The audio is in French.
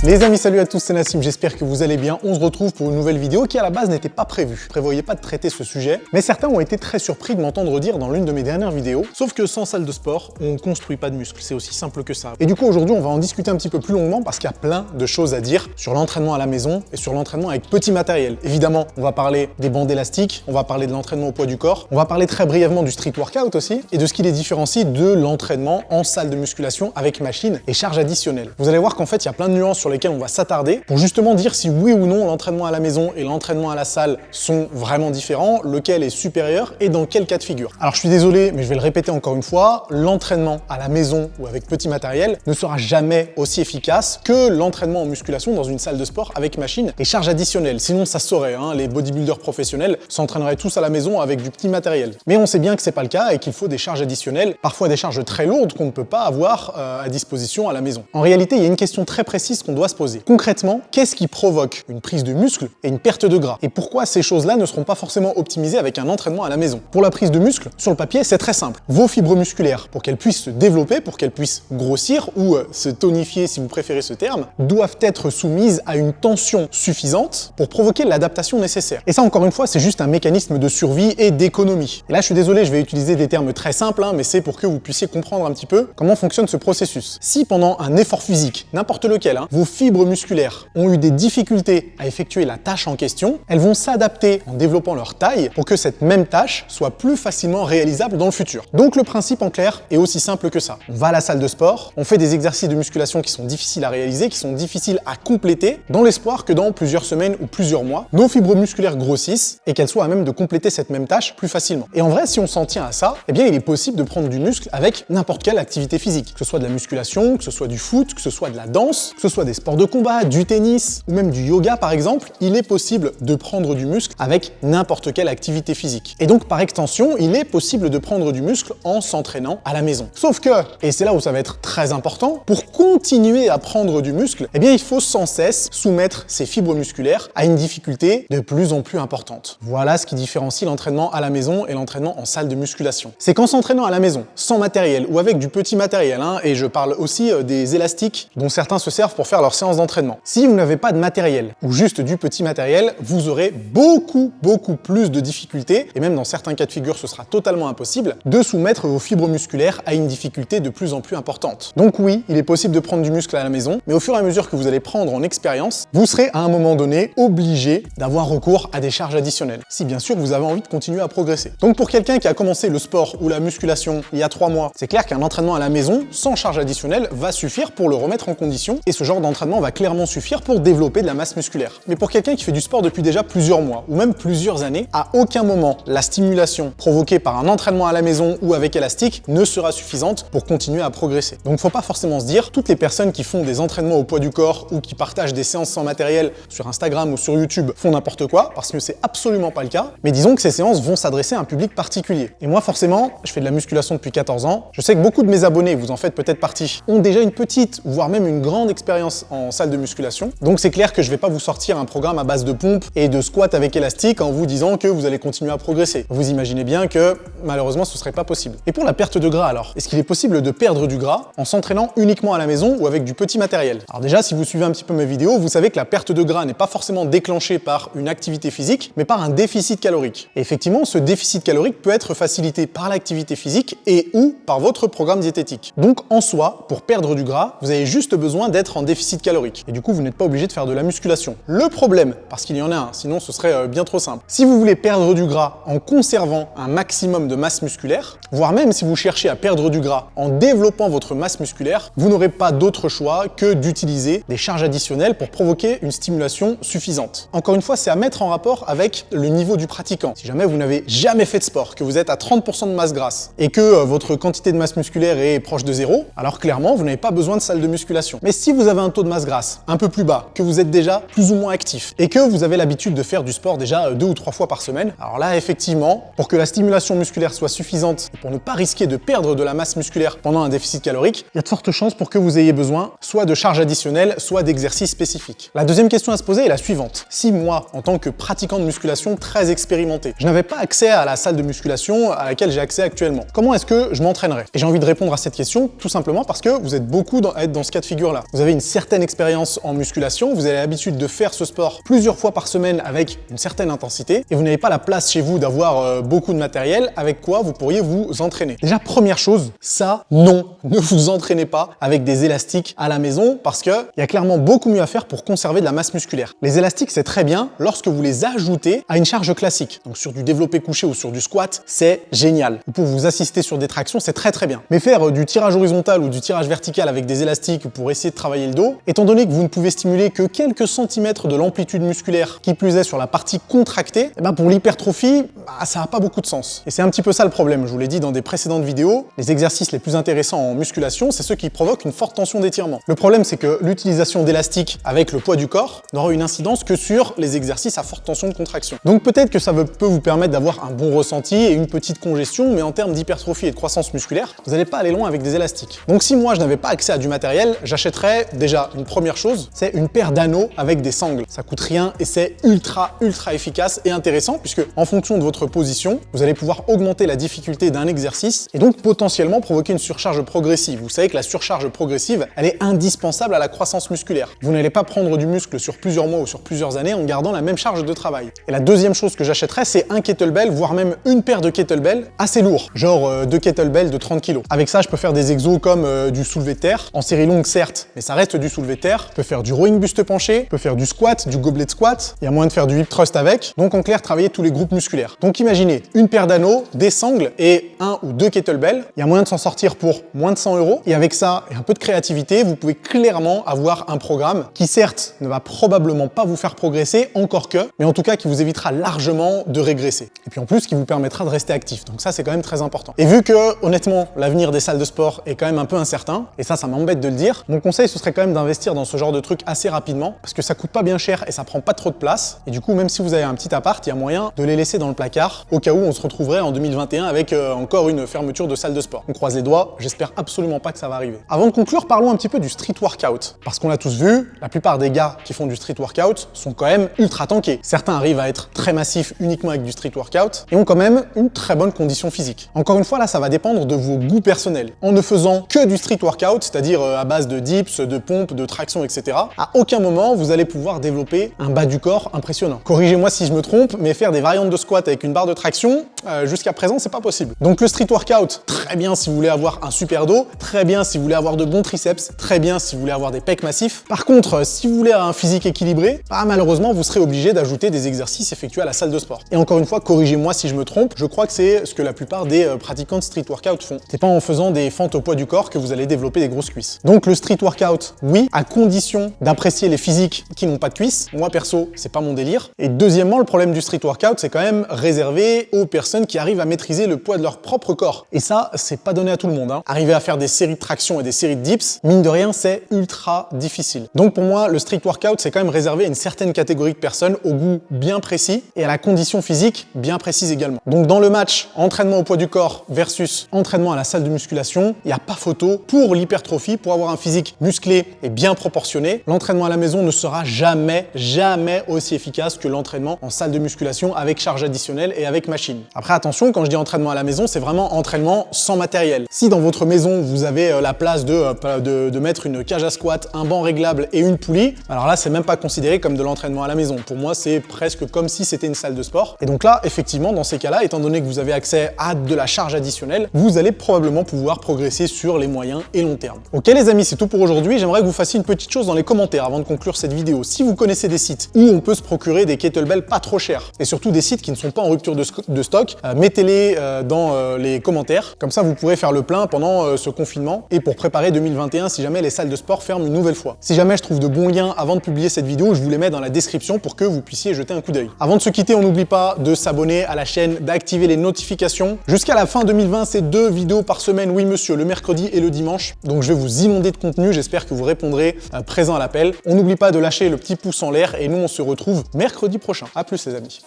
Les amis, salut à tous, c'est Nassim, j'espère que vous allez bien. On se retrouve pour une nouvelle vidéo qui à la base n'était pas prévue. Je prévoyais pas de traiter ce sujet, mais certains ont été très surpris de m'entendre dire dans l'une de mes dernières vidéos, sauf que sans salle de sport, on ne construit pas de muscles, c'est aussi simple que ça. Et du coup aujourd'hui on va en discuter un petit peu plus longuement parce qu'il y a plein de choses à dire sur l'entraînement à la maison et sur l'entraînement avec petit matériel. Évidemment, on va parler des bandes élastiques, on va parler de l'entraînement au poids du corps, on va parler très brièvement du street workout aussi et de ce qui les différencie de l'entraînement en salle de musculation avec machine et charge additionnelle. Vous allez voir qu'en fait il y a plein de nuances sur lesquelles on va s'attarder pour justement dire si oui ou non l'entraînement à la maison et l'entraînement à la salle sont vraiment différents, lequel est supérieur et dans quel cas de figure. Alors je suis désolé, mais je vais le répéter encore une fois, l'entraînement à la maison ou avec petit matériel ne sera jamais aussi efficace que l'entraînement en musculation dans une salle de sport avec machine et charge additionnelle. Sinon ça se saurait, hein, les bodybuilders professionnels s'entraîneraient tous à la maison avec du petit matériel. Mais on sait bien que c'est pas le cas et qu'il faut des charges additionnelles, parfois des charges très lourdes qu'on ne peut pas avoir à disposition à la maison. En réalité, il y a une question très précise qu'on doit se poser. Concrètement, qu'est-ce qui provoque une prise de muscle et une perte de gras? Et pourquoi ces choses-là ne seront pas forcément optimisées avec un entraînement à la maison? Pour la prise de muscle, sur le papier, c'est très simple. Vos fibres musculaires, pour qu'elles puissent se développer, pour qu'elles puissent grossir ou se tonifier si vous préférez ce terme, doivent être soumises à une tension suffisante pour provoquer l'adaptation nécessaire. Et ça, encore une fois, c'est juste un mécanisme de survie et d'économie. Et là, je suis désolé, je vais utiliser des termes très simples, mais c'est pour que vous puissiez comprendre un petit peu comment fonctionne ce processus. Si pendant un effort physique, n'importe lequel, vos fibres musculaires ont eu des difficultés à effectuer la tâche en question, elles vont s'adapter en développant leur taille pour que cette même tâche soit plus facilement réalisable dans le futur. Donc le principe en clair est aussi simple que ça. On va à la salle de sport, on fait des exercices de musculation qui sont difficiles à réaliser, qui sont difficiles à compléter, dans l'espoir que dans plusieurs semaines ou plusieurs mois, nos fibres musculaires grossissent et qu'elles soient à même de compléter cette même tâche plus facilement. Et en vrai, si on s'en tient à ça, eh bien il est possible de prendre du muscle avec n'importe quelle activité physique, que ce soit de la musculation, que ce soit du foot, que ce soit de la danse, que ce soit des sports de combat, du tennis ou même du yoga par exemple, il est possible de prendre du muscle avec n'importe quelle activité physique. Et donc par extension, il est possible de prendre du muscle en s'entraînant à la maison. Sauf que, et c'est là où ça va être très important, pour continuer à prendre du muscle, eh bien il faut sans cesse soumettre ses fibres musculaires à une difficulté de plus en plus importante. Voilà ce qui différencie l'entraînement à la maison et l'entraînement en salle de musculation. C'est qu'en s'entraînant à la maison, sans matériel ou avec du petit matériel, et je parle aussi des élastiques dont certains se servent pour faire leur séance d'entraînement. Si vous n'avez pas de matériel ou juste du petit matériel, vous aurez beaucoup plus de difficultés, et même dans certains cas de figure ce sera totalement impossible, de soumettre vos fibres musculaires à une difficulté de plus en plus importante. Donc oui, il est possible de prendre du muscle à la maison, mais au fur et à mesure que vous allez prendre en expérience, vous serez à un moment donné obligé d'avoir recours à des charges additionnelles, si bien sûr vous avez envie de continuer à progresser. Donc pour quelqu'un qui a commencé le sport ou la musculation il y a 3 mois, c'est clair qu'un entraînement à la maison sans charge additionnelle va suffire pour le remettre en condition, et ce genre d'entraînement va clairement suffire pour développer de la masse musculaire. Mais pour quelqu'un qui fait du sport depuis déjà plusieurs mois ou même plusieurs années, à aucun moment la stimulation provoquée par un entraînement à la maison ou avec élastique ne sera suffisante pour continuer à progresser. Donc faut pas forcément se dire toutes les personnes qui font des entraînements au poids du corps ou qui partagent des séances sans matériel sur Instagram ou sur YouTube font n'importe quoi, parce que c'est absolument pas le cas. Mais disons que ces séances vont s'adresser à un public particulier. Et moi forcément, je fais de la musculation depuis 14 ans. Je sais que beaucoup de mes abonnés, vous en faites peut-être partie, ont déjà une petite, voire même une grande expérience en salle de musculation. Donc c'est clair que je vais pas vous sortir un programme à base de pompes et de squats avec élastique en vous disant que vous allez continuer à progresser. Vous imaginez bien que malheureusement ce serait pas possible. Et pour la perte de gras alors, est-ce qu'il est possible de perdre du gras en s'entraînant uniquement à la maison ou avec du petit matériel? Alors déjà, si vous suivez un petit peu mes vidéos, vous savez que la perte de gras n'est pas forcément déclenchée par une activité physique, mais par un déficit calorique. Et effectivement, ce déficit calorique peut être facilité par l'activité physique et ou par votre programme diététique. Donc en soi, pour perdre du gras, vous avez juste besoin d'être en déficit calorique. Et du coup, vous n'êtes pas obligé de faire de la musculation. Le problème, parce qu'il y en a un, sinon ce serait bien trop simple. Si vous voulez perdre du gras en conservant un maximum de masse musculaire, voire même si vous cherchez à perdre du gras en développant votre masse musculaire, vous n'aurez pas d'autre choix que d'utiliser des charges additionnelles pour provoquer une stimulation suffisante. Encore une fois, c'est à mettre en rapport avec le niveau du pratiquant. Si jamais vous n'avez jamais fait de sport, que vous êtes à 30% de masse grasse et que votre quantité de masse musculaire est proche de 0, alors clairement, vous n'avez pas besoin de salle de musculation. Mais si vous avez un taux de masse grasse un peu plus bas, que vous êtes déjà plus ou moins actif et que vous avez l'habitude de faire du sport déjà 2 ou 3 fois par semaine, alors là, effectivement, pour que la stimulation musculaire soit suffisante et pour ne pas risquer de perdre de la masse musculaire pendant un déficit calorique, il y a de fortes chances pour que vous ayez besoin soit de charges additionnelles, soit d'exercices spécifiques. La deuxième question à se poser est la suivante. Si moi, en tant que pratiquant de musculation très expérimenté, je n'avais pas accès à la salle de musculation à laquelle j'ai accès actuellement, comment est-ce que je m'entraînerais? Et j'ai envie de répondre à cette question tout simplement parce que vous êtes beaucoup à être dans ce cas de figure-là. Vous avez une certaine certaine expérience en musculation, vous avez l'habitude de faire ce sport plusieurs fois par semaine avec une certaine intensité et vous n'avez pas la place chez vous d'avoir beaucoup de matériel avec quoi vous pourriez vous entraîner. Déjà, première chose, ça, non, ne vous entraînez pas avec des élastiques à la maison parce qu'il y a clairement beaucoup mieux à faire pour conserver de la masse musculaire. Les élastiques, c'est très bien lorsque vous les ajoutez à une charge classique. Donc sur du développé couché ou sur du squat, c'est génial. Pour vous assister sur des tractions, c'est très très bien. Mais faire du tirage horizontal ou du tirage vertical avec des élastiques pour essayer de travailler le dos, étant donné que vous ne pouvez stimuler que quelques centimètres de l'amplitude musculaire qui plus est sur la partie contractée, et pour l'hypertrophie, ça n'a pas beaucoup de sens. Et c'est un petit peu ça le problème, je vous l'ai dit dans des précédentes vidéos, les exercices les plus intéressants en musculation, c'est ceux qui provoquent une forte tension d'étirement. Le problème, c'est que l'utilisation d'élastiques avec le poids du corps n'aura une incidence que sur les exercices à forte tension de contraction. Donc peut-être que ça peut vous permettre d'avoir un bon ressenti et une petite congestion, mais en termes d'hypertrophie et de croissance musculaire, vous n'allez pas aller loin avec des élastiques. Donc si moi je n'avais pas accès à du matériel, j'achèterais déjà une première chose, c'est une paire d'anneaux avec des sangles. Ça coûte rien et c'est ultra efficace et intéressant puisque en fonction de votre position, vous allez pouvoir augmenter la difficulté d'un exercice et donc potentiellement provoquer une surcharge progressive. Vous savez que la surcharge progressive, elle est indispensable à la croissance musculaire. Vous n'allez pas prendre du muscle sur plusieurs mois ou sur plusieurs années en gardant la même charge de travail. Et la deuxième chose que j'achèterais, c'est un kettlebell, voire même une paire de kettlebell assez lourd, genre deux kettlebells de 30 kg. Avec ça, je peux faire des exos comme du soulevé de terre, en série longue certes, mais ça reste du soulevé de terre. Je peux faire du rowing buste penché, je peux faire du squat, du gobelet de squat, il y a moyen de faire du hip thrust avec. Donc en clair, travailler tous les groupes musculaires. Donc imaginez une paire d'anneaux, des sangles et un ou deux kettlebells. Il y a moyen de s'en sortir pour moins de 100 €. Et avec ça et un peu de créativité, vous pouvez clairement avoir un programme qui certes ne va probablement pas vous faire progresser, encore que, mais en tout cas qui vous évitera largement de régresser. Et puis en plus, qui vous permettra de rester actif. Donc ça, c'est quand même très important. Et vu que, honnêtement, l'avenir des salles de sport est quand même un peu incertain, et ça m'embête de le dire, mon conseil, ce serait quand même d'investir dans ce genre de truc assez rapidement, parce que ça coûte pas bien cher et ça prend pas trop de place. Et du coup, même si vous avez un petit appart, il y a moyen de les laisser dans le placard, au cas où on se retrouverait en 2021 avec encore une fermeture de salle de sport. On croise les doigts, j'espère absolument pas que ça va arriver. Avant de conclure, parlons un petit peu du street workout. Parce qu'on l'a tous vu, la plupart des gars qui font du street workout sont quand même ultra tankés. Certains arrivent à être très massifs uniquement avec du street workout et ont quand même une très bonne condition physique. Encore une fois, là, ça va dépendre de vos goûts personnels. En ne faisant que du street workout, c'est-à-dire à base de dips, de pompes, de traction, etc., à aucun moment vous allez pouvoir développer un bas du corps impressionnant. Corrigez-moi si je me trompe, mais faire des variantes de squat avec une barre de traction, jusqu'à présent, c'est pas possible. Donc le street workout, très bien si vous voulez avoir un super dos, très bien si vous voulez avoir de bons triceps, très bien si vous voulez avoir des pecs massifs. Par contre, si vous voulez un physique équilibré, malheureusement, vous serez obligé d'ajouter des exercices effectués à la salle de sport. Et encore une fois, corrigez-moi si je me trompe, je crois que c'est ce que la plupart des pratiquants de street workout font. C'est pas en faisant des fentes au poids du corps que vous allez développer des grosses cuisses. Donc le street workout, oui, à condition d'apprécier les physiques qui n'ont pas de cuisses. Moi perso, c'est pas mon délire. Et deuxièmement, le problème du street workout, c'est quand même réservé aux personnes qui arrivent à maîtriser le poids de leur propre corps. Et ça, c'est pas donné à tout le monde. Arriver à faire des séries de traction et des séries de dips, mine de rien, c'est ultra difficile. Donc pour moi, le street workout, c'est quand même réservé à une certaine catégorie de personnes au goût bien précis et à la condition physique bien précise également. Donc dans le match entraînement au poids du corps versus entraînement à la salle de musculation, il n'y a pas photo. Pour l'hypertrophie, pour avoir un physique musclé et bien proportionné, l'entraînement à la maison ne sera jamais aussi efficace que l'entraînement en salle de musculation avec charge additionnelle et avec machine. Après attention, quand je dis entraînement à la maison, c'est vraiment entraînement sans matériel. Si dans votre maison, vous avez la place de mettre une cage à squat, un banc réglable et une poulie, alors là, c'est même pas considéré comme de l'entraînement à la maison. Pour moi, c'est presque comme si c'était une salle de sport. Et donc là, effectivement, dans ces cas-là, étant donné que vous avez accès à de la charge additionnelle, vous allez probablement pouvoir progresser sur les moyens et long terme. Ok les amis, c'est tout pour aujourd'hui. J'aimerais que vous fassiez une petite chose dans les commentaires avant de conclure cette vidéo. Si vous connaissez des sites où on peut se procurer des kettlebells pas trop chers, et surtout des sites qui ne sont pas en rupture de stock, mettez-les dans les commentaires. Comme ça, vous pourrez faire le plein pendant ce confinement et pour préparer 2021 si jamais les salles de sport ferment une nouvelle fois. Si jamais je trouve de bons liens avant de publier cette vidéo, je vous les mets dans la description pour que vous puissiez jeter un coup d'œil. Avant de se quitter, on n'oublie pas de s'abonner à la chaîne, d'activer les notifications. Jusqu'à la fin 2020, c'est 2 vidéos par semaine, oui monsieur, le mercredi et le dimanche. Donc je vais vous inonder de contenu, j'espère que vous répondrez présent à l'appel. On n'oublie pas de lâcher le petit pouce en l'air et nous on se retrouve mercredi prochain. A plus les amis.